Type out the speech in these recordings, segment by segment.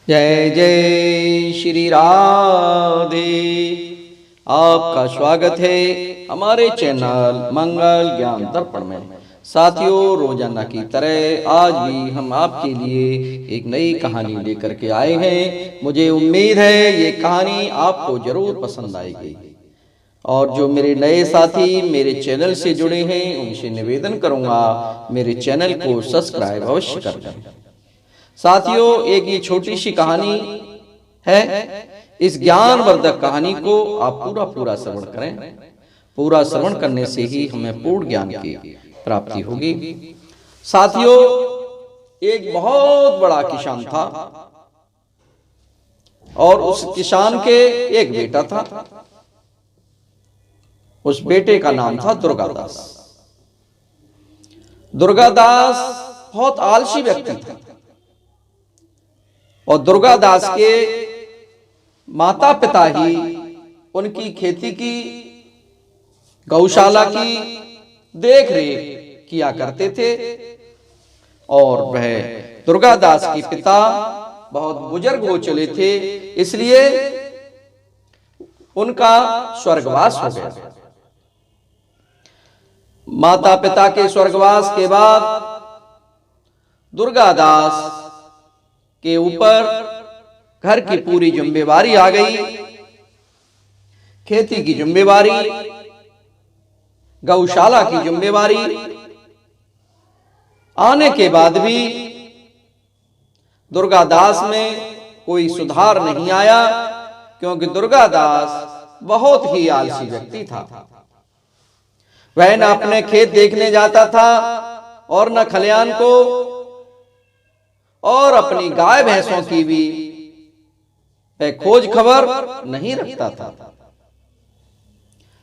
जय जय श्री राधे। आपका स्वागत है हमारे चैनल मंगल ज्ञान दर्पण में। साथियों, रोजाना की तरह आज भी हम आपके लिए एक नई कहानी लेकर के आए हैं। मुझे उम्मीद है ये कहानी आपको जरूर पसंद आएगी। और जो मेरे नए साथी मेरे चैनल से जुड़े हैं उनसे निवेदन करूंगा मेरे चैनल को सब्सक्राइब अवश्य कर दें। साथियों, एक ये छोटी सी कहानी है। इस ज्ञानवर्धक कहानी को आप पूरा श्रवण करें। पूरा श्रवण करने से ही हमें पूर्ण ज्ञान की प्राप्ति होगी। साथियों, एक बहुत बड़ा किसान था और उस किसान के एक बेटा था। उस बेटे का नाम था दुर्गादास। दुर्गादास बहुत आलसी व्यक्ति था और दुर्गादास के माता पिता ही उनकी खेती की, गौशाला की देख रेख किया करते थे। और वह दुर्गादास के पिता बहुत बुजुर्ग हो चले थे, इसलिए उनका स्वर्गवास हो गया। माता पिता के स्वर्गवास के बाद दुर्गादास के ऊपर घर की पूरी जिम्मेवारी आ गई। खेती की जिम्मेवारी, गौशाला की जिम्मेवारी आने के बाद भी दुर्गादास में कोई सुधार नहीं आया, क्योंकि दुर्गादास बहुत ही आलसी व्यक्ति था। वह न अपने खेत देखने जाता था और न खलियान को, और अपनी गाय भैंसों की भी वह खोज खबर नहीं रखता था।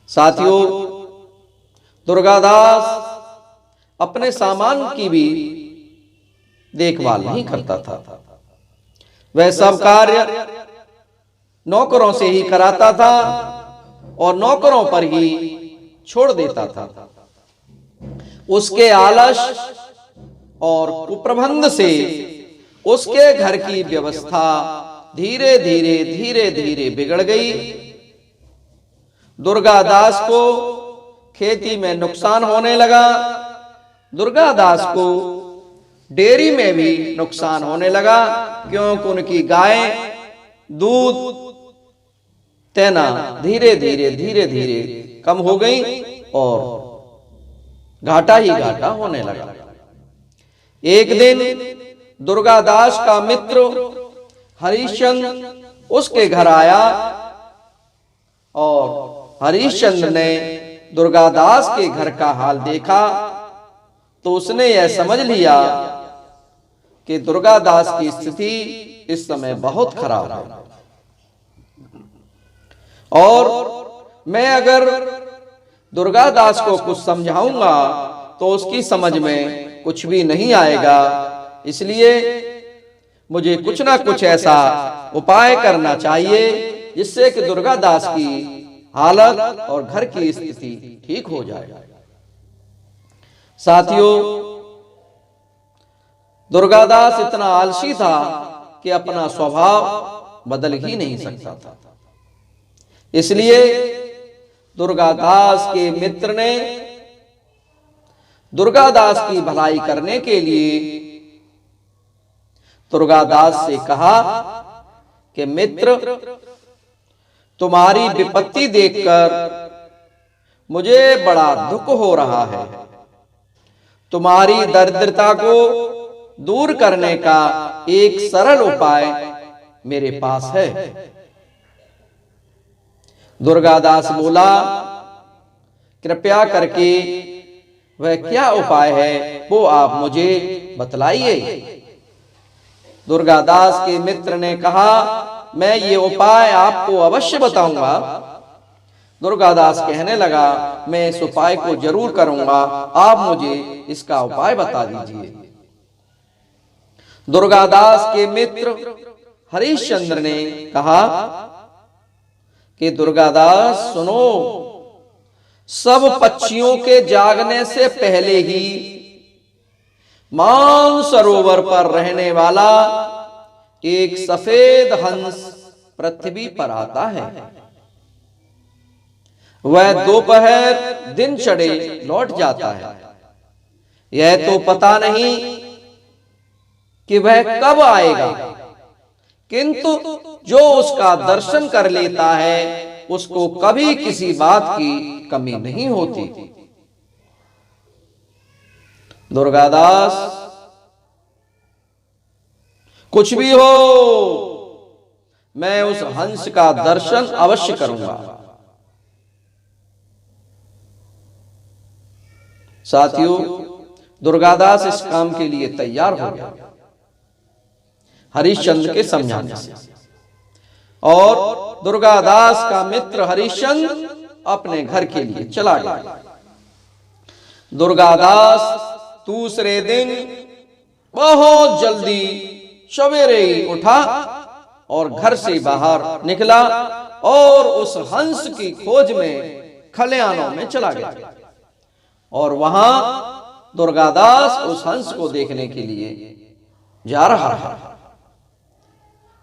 साथियों, दुर्गादास अपने सामान की भी देखभाल नहीं करता था। वह सब कार्य नौकरों से ही कराता था और नौकरों पर ही छोड़ देता था। उसके आलस और कुप्रबंध से उसके घर की व्यवस्था धीरे धीरे बिगड़ गई। दुर्गादास को खेती में नुकसान होने लगा। दुर्गादास को डेयरी में भी नुकसान होने लगा, क्योंकि उनकी गाय दूध देना धीरे धीरे कम हो गई और घाटा ही घाटा होने लगा। एक दिन दुर्गादास का मित्र हरिश्चंद्र उसके घर आया और हरिश्चंद्र ने दुर्गादास के घर का हाल देखा तो उसने यह समझ लिया कि दुर्गादास की स्थिति इस समय बहुत खराब है और मैं अगर दुर्गादास को कुछ समझाऊंगा तो उसकी समझ में कुछ भी नहीं आएगा। इसलिए मुझे कुछ ना कुछ ऐसा उपाय करना चाहिए जिससे कि दुर्गादास की हालत और घर की स्थिति ठीक हो जाए। साथियों, दुर्गादास इतना आलसी था कि अपना स्वभाव बदल ही नहीं सकता था। इसलिए दुर्गादास के मित्र ने दुर्गादास की भलाई करने के लिए दुर्गादास से कहा कि मित्र, तुम्हारी विपत्ति देखकर मुझे बड़ा दुख हो रहा है। तुम्हारी दरिद्रता को दूर करने का एक सरल उपाय मेरे पास है। दुर्गादास बोला, कृपया करके वह क्या उपाय है वो आप मुझे बतलाइए। दुर्गादास के मित्र ने कहा, मैं ये उपाय आपको अवश्य बताऊंगा। दुर्गादास कहने लगा, मैं इस उपाय को जरूर करूंगा, आप मुझे इसका उपाय बता दीजिए। दुर्गादास के मित्र हरिश्चंद्र ने कहा कि दुर्गादास सुनो, सब पक्षियों के जागने से पहले ही मानसरोवर पर रहने वाला एक सफेद हंस पृथ्वी पर आता है। वह दोपहर दिन चढ़े लौट जाता है। यह तो पता नहीं कि वह कब आएगा, किंतु जो उसका दर्शन कर लेता है उसको कभी किसी बात की कमी नहीं होती। दुर्गादास, कुछ भी हो, मैं उस हंस का दर्शन अवश्य करूंगा। साथियों, दुर्गादास इस काम के लिए तैयार हो गया हरिश्चंद्र के समझाने से, और दुर्गादास का मित्र हरिश्चंद्र अपने घर के लिए चला गया। दुर्गादास दूसरे दिन बहुत जल्दी सवेरे ही उठा और घर से बाहर निकला और उस हंस की खोज में खलिहानों में चला गया। और वहां दुर्गादास उस हंस को देखने के लिए जा रहा है।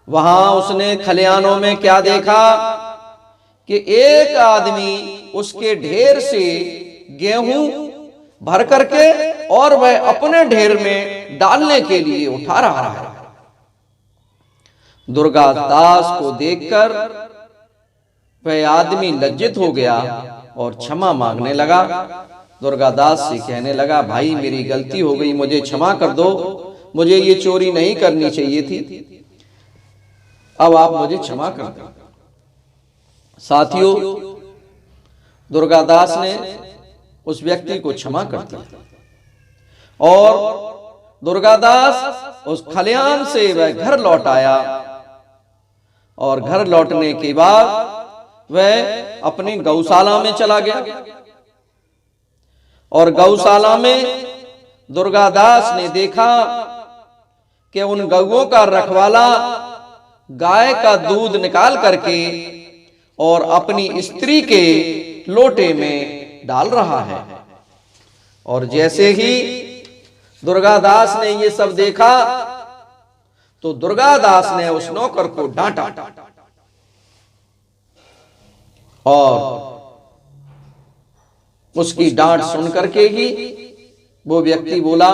वहां उसने खलिहानों में क्या देखा कि एक आदमी उसके ढेर से गेहूं भर करके और वह अपने ढेर में डालने के लिए उठा रहा है। दुर्गादास को देखकर वह आदमी लज्जित हो गया और क्षमा मांगने लगा। दुर्गादास से कहने लगा, भाई मेरी गलती हो गई, मुझे क्षमा कर दो, मुझे ये चोरी नहीं करनी चाहिए थी, अब आप मुझे क्षमा कर दो। साथियों, दुर्गादास ने उस व्यक्ति को क्षमा कर दिया और दुर्गादास उस खलिहान से वह घर लौट आया। और घर लौटने के बाद वह अपनी गौशाला में चला गया। और गौशाला में दुर्गादास ने देखा कि उन गौओं का रखवाला गाय का दूध निकाल करके और अपनी स्त्री के लोटे में डाल रहा है। और जैसे ही दुर्गादास ने ये सब देखा तो दुर्गादास ने उस नौकर को डांटा और उसकी डांट सुन करके ही वो व्यक्ति बोला,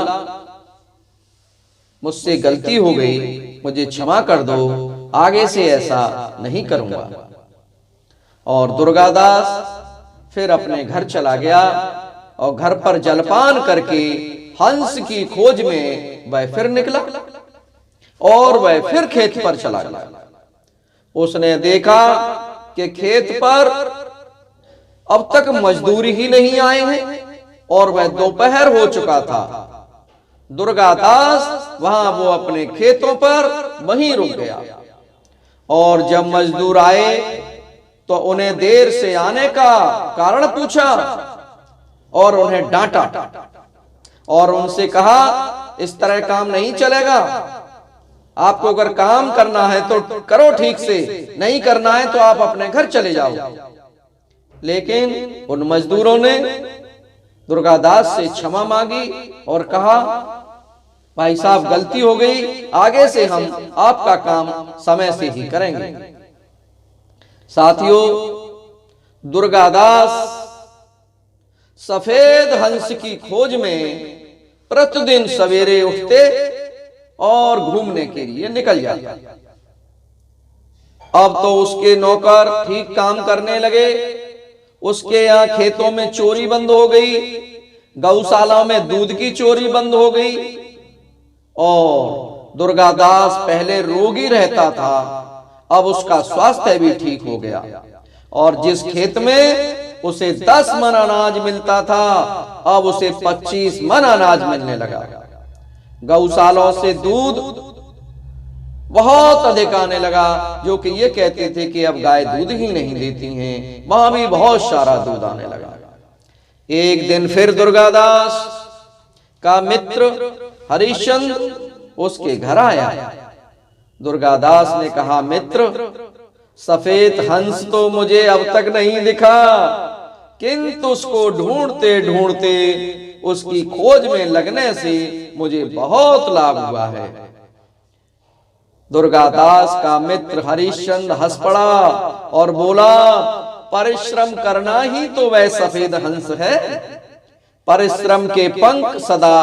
मुझसे गलती हो गई, मुझे क्षमा कर दो, आगे से ऐसा नहीं करूंगा। और दुर्गादास फिर अपने घर चला गया और घर पर जलपान करके हंस की खोज में वह फिर निकला और वह फिर खेत पर चला गया। उसने देखा कि खेत पर अब तक मजदूर ही नहीं आए हैं और वह दोपहर हो चुका था। दुर्गादास वहां वो अपने खेतों पर वहीं रुक गया और जब मजदूर आए तो उन्हें देर से आने का कारण पूछा और उन्हें डांटा और उनसे कहा, इस तरह काम नहीं चलेगा, आपको अगर काम करना है तो करो ठीक से, नहीं करना है तो आप अपने घर चले जाओ। लेकिन उन मजदूरों ने दुर्गादास से क्षमा मांगी और कहा, भाई साहब गलती हो गई, आगे से हम आपका काम समय से ही करेंगे। साथियों, दुर्गादास सफेद हंस की खोज में प्रतिदिन सवेरे उठते और घूमने के लिए निकल जाते। अब तो उसके नौकर ठीक काम करने लगे, उसके यहाँ खेतों में चोरी बंद हो गई, गौशाला में दूध की चोरी बंद हो गई। और दुर्गादास पहले रोगी रहता था, अब उसका स्वास्थ्य भी ठीक हो गया और जिस खेत में उसे 10 मन अनाज मिलता था, अब उसे 25 मन अनाज मिलने लगा। गौशालों से दूध बहुत अधिक आने लगा, जो कि ये कहते थे कि अब गाय दूध ही नहीं देती हैं, वहां भी बहुत सारा दूध आने लगा। एक दिन फिर दुर्गादास का मित्र हरिश्चंद्र उसके घर आया। दुर्गादास ने कहा, मित्र, सफेद हंस तो मुझे अब तक नहीं दिखा, किंतु उसको ढूंढते ढूंढते उसकी खोज में लगने से मुझे बहुत लाभ हुआ है। दुर्गादास का मित्र हरिश्चंद्र हंस पड़ा और बोला, परिश्रम करना ही तो वह सफेद हंस है। परिश्रम के पंख सदा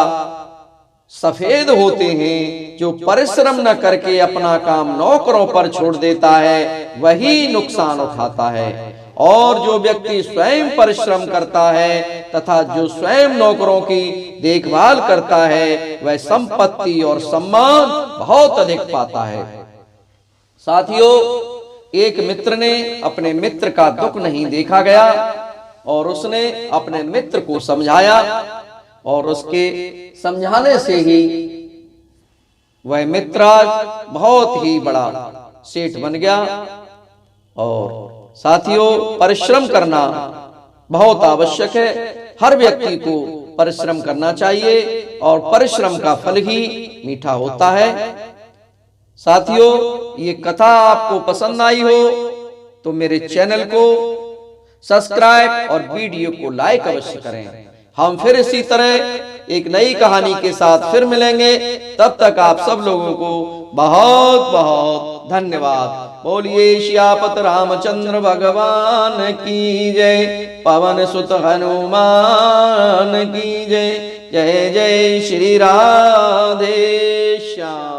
सफेद होते हैं। जो परिश्रम न करके अपना काम नौकरों पर छोड़ देता है वही नुकसान उठाता है। और जो व्यक्ति स्वयं परिश्रम करता है तथा जो स्वयं नौकरों की देखभाल करता है वह संपत्ति और सम्मान बहुत अधिक पाता है। साथियों, एक मित्र ने अपने मित्र का दुख नहीं देखा गया और उसने अपने मित्र को समझाया और उसके समझाने से ही वह मित्र आज बहुत ही बड़ा सेठ बन गया। और साथियों, परिश्रम करना बहुत आवश्यक है। हर व्यक्ति को परिश्रम करना चाहिए और परिश्रम का फल ही मीठा होता है। साथियों, ये कथा आपको पसंद आई हो तो मेरे चैनल को सब्सक्राइब और वीडियो को लाइक अवश्य करें। हम फिर इसी तरह एक नई कहानी के साथ फिर मिलेंगे। तब तक आप सब लोगों को बहुत बहुत धन्यवाद। बोलिए श्यापत रामचंद्र भगवान की जय, पवन सुत हनुमान की जय। जय जय श्री राधे श्याम।